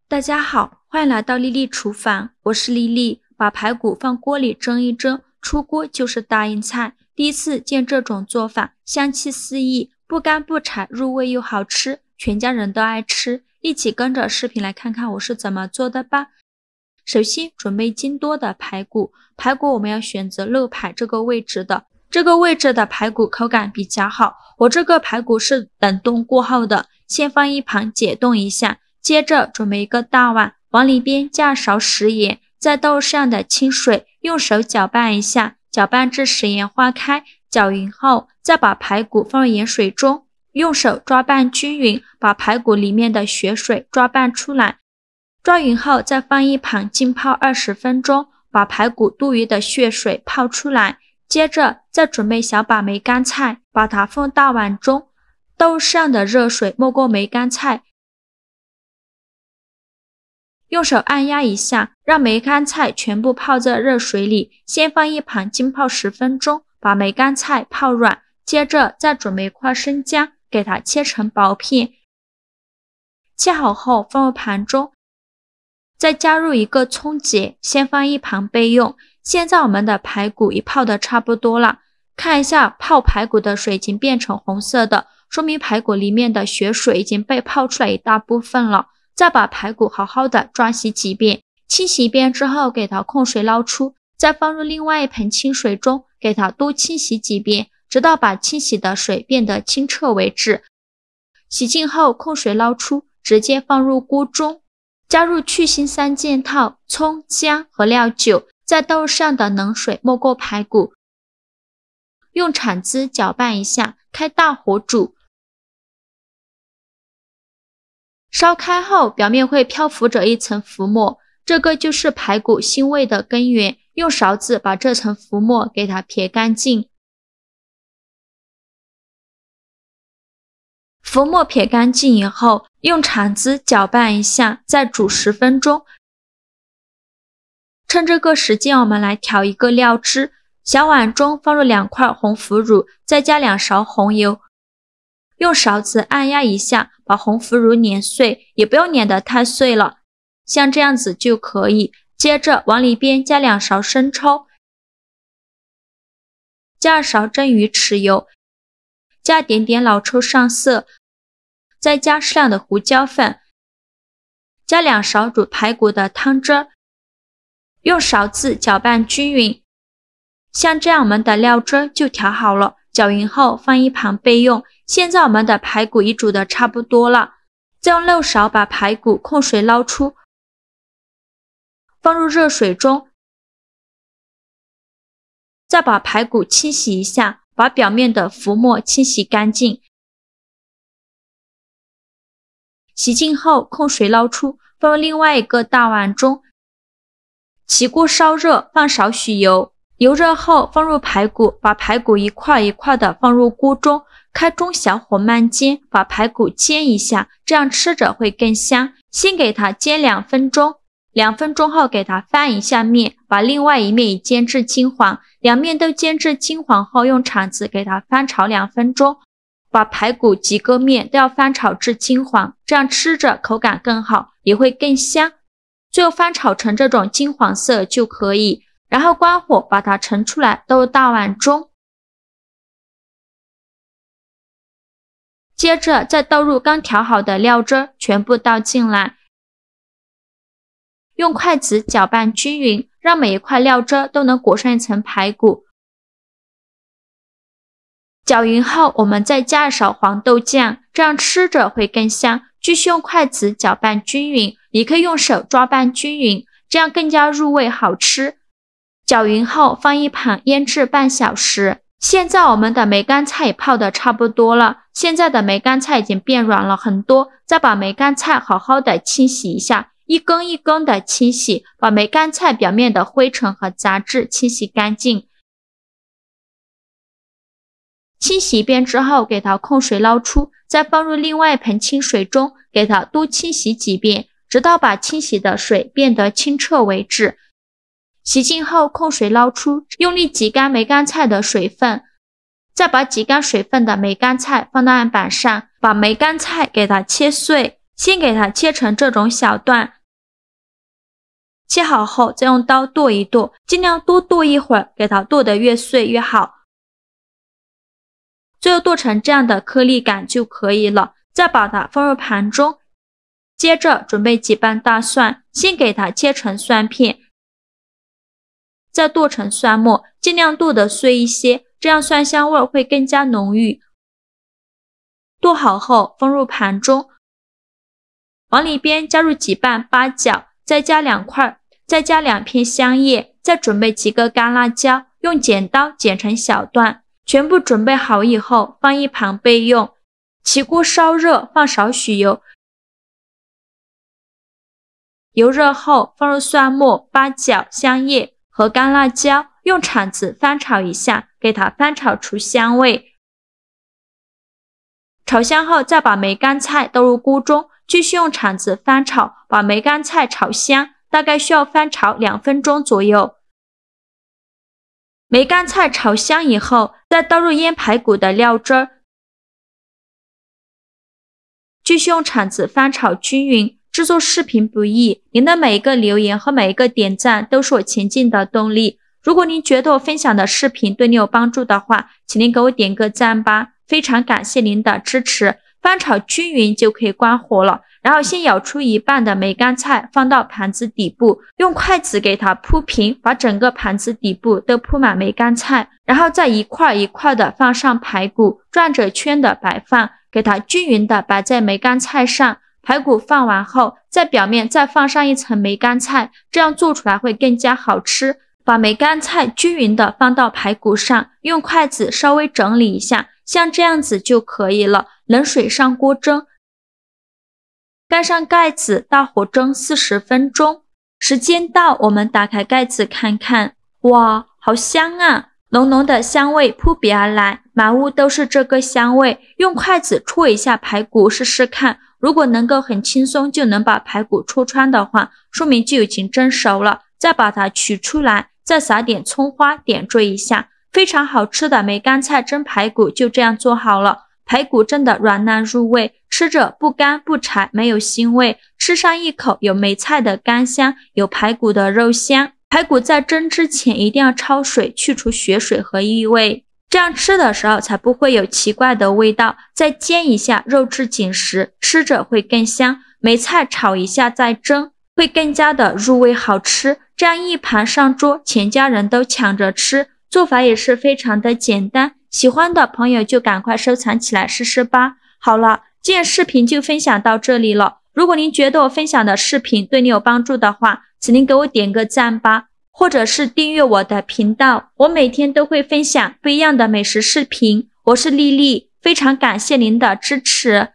大家好，欢迎来到丽丽厨房，我是丽丽。把排骨放锅里蒸一蒸，出锅就是大硬菜。第一次见这种做法，香气四溢，不干不柴，入味又好吃，全家人都爱吃。一起跟着视频来看看我是怎么做的吧。首先准备斤多的排骨，排骨我们要选择肋排这个位置的，这个位置的排骨口感比较好。我这个排骨是冷冻过后的，先放一旁解冻一下。接着准备一个大碗，往里边加勺食盐，再倒上的清水，用手搅拌一下，搅拌至食盐化开，搅匀后，再把排骨放入盐水中，用手抓拌均匀，把排骨里面的血水抓拌出来。抓匀后，再放一旁浸泡20分钟，把排骨多余的血水泡出来。接着再准备小把梅干菜，把它放大碗中，倒上的热水没过梅干菜。用手按压一下，让梅干菜全部泡在热水里，先放一旁浸泡10分钟，把梅干菜泡软。接着再准备一块生姜，给它切成薄片。切好后放入盘中，再加入一个葱节，先放一旁备用。现在我们的排骨已泡得差不多了，看一下泡排骨的水已经变成红色的，说明排骨里面的血水已经被泡出来一大部分了。再把排骨好好的抓洗几遍，清洗一遍之后给它控水捞出，再放入另外一盆清水中，给它多清洗几遍，直到把清洗的水变得清澈为止。洗净后控水捞出，直接放入锅中，加入去腥3件套、葱、姜和料酒，再倒上的冷水没过排骨，用铲子搅拌一下，开大火煮。烧开后，表面会漂浮着一层浮沫，这个就是排骨腥味的根源。用勺子把这层浮沫给它撇干净。浮沫撇干净以后，用铲子搅拌一下，再煮10分钟。趁这个时间，我们来调一个料汁。小碗中放入2块红腐乳，再加2勺红油。用勺子按压一下，把红腐乳碾碎，也不用碾得太碎了，像这样子就可以。接着往里边加2勺生抽，加2勺蒸鱼豉油，加点点老抽上色，再加适量的胡椒粉，加2勺煮排骨的汤汁，用勺子搅拌均匀。像这样我们的料汁就调好了，搅匀后放一旁备用。现在我们的排骨已煮得差不多了，再用漏勺把排骨控水捞出，放入热水中，再把排骨清洗一下，把表面的浮沫清洗干净。洗净后控水捞出，放入另外一个大碗中，起锅烧热，放少许油，油热后放入排骨，把排骨一块一块的放入锅中，开中小火慢煎，把排骨煎一下，这样吃着会更香。先给它煎2分钟，2分钟后给它翻一下面，把另外一面也煎至金黄，两面都煎至金黄后，用铲子给它翻炒2分钟，把排骨几个面都要翻炒至金黄，这样吃着口感更好，也会更香。最后翻炒成这种金黄色就可以，然后关火把它盛出来，倒入大碗中。接着再倒入刚调好的料汁，全部倒进来，用筷子搅拌均匀，让每一块料汁都能裹上一层排骨。搅匀后，我们再加1勺黄豆酱，这样吃着会更香。继续用筷子搅拌均匀，也可以用手抓拌均匀，这样更加入味好吃。搅匀后放一旁腌制半小时。现在我们的梅干菜也泡得差不多了，现在的梅干菜已经变软了很多，再把梅干菜好好的清洗一下，一根一根的清洗，把梅干菜表面的灰尘和杂质清洗干净。清洗一遍之后，给它控水捞出，再放入另外一盆清水中，给它多清洗几遍，直到把清洗的水变得清澈为止。洗净后控水捞出，用力挤干梅干菜的水分，再把挤干水分的梅干菜放到案板上，把梅干菜给它切碎，先给它切成这种小段，切好后再用刀剁一剁，尽量多剁一会儿，给它剁得越碎越好。最后剁成这样的颗粒感就可以了，再把它放入盘中。接着准备几瓣大蒜，先给它切成蒜片，再剁成蒜末，尽量剁得碎一些，这样蒜香味会更加浓郁。剁好后放入盘中，往里边加入几瓣八角，再加2片香叶，再准备几个干辣椒，用剪刀剪成小段。全部准备好以后放一旁备用。起锅烧热，放少许油，油热后放入蒜末、八角、香叶和干辣椒，用铲子翻炒一下，给它翻炒出香味。炒香后再把梅干菜倒入锅中，继续用铲子翻炒，把梅干菜炒香，大概需要翻炒2分钟左右。梅干菜炒香以后，再倒入腌排骨的料汁儿，继续用铲子翻炒均匀。制作视频不易，您的每一个留言和每一个点赞都是我前进的动力。如果您觉得我分享的视频对你有帮助的话，请您给我点个赞吧，非常感谢您的支持。翻炒均匀就可以关火了，然后先舀出一半的梅干菜放到盘子底部，用筷子给它铺平，把整个盘子底部都铺满梅干菜，然后再一块一块的放上排骨，转着圈的摆放，给它均匀的摆在梅干菜上。排骨放完后，在表面再放上一层梅干菜，这样做出来会更加好吃。把梅干菜均匀的放到排骨上，用筷子稍微整理一下，像这样子就可以了。冷水上锅蒸，盖上盖子，大火蒸40分钟。时间到，我们打开盖子看看，哇，好香啊！浓浓的香味扑鼻而来，满屋都是这个香味。用筷子戳一下排骨试试看，如果能够很轻松就能把排骨戳穿的话，说明就已经蒸熟了。再把它取出来，再撒点葱花点缀一下，非常好吃的梅干菜蒸排骨就这样做好了。排骨蒸的软烂入味，吃着不干不柴，没有腥味，吃上一口有梅菜的干香，有排骨的肉香。排骨在蒸之前一定要焯水，去除血水和异味，这样吃的时候才不会有奇怪的味道。再煎一下，肉质紧实，吃着会更香。梅菜炒一下再蒸，会更加的入味好吃。这样一盘上桌，全家人都抢着吃，做法也是非常的简单。喜欢的朋友就赶快收藏起来试试吧。好了，今天视频就分享到这里了。如果您觉得我分享的视频对你有帮助的话，请您给我点个赞吧，或者是订阅我的频道，我每天都会分享不一样的美食视频。我是丽丽，非常感谢您的支持。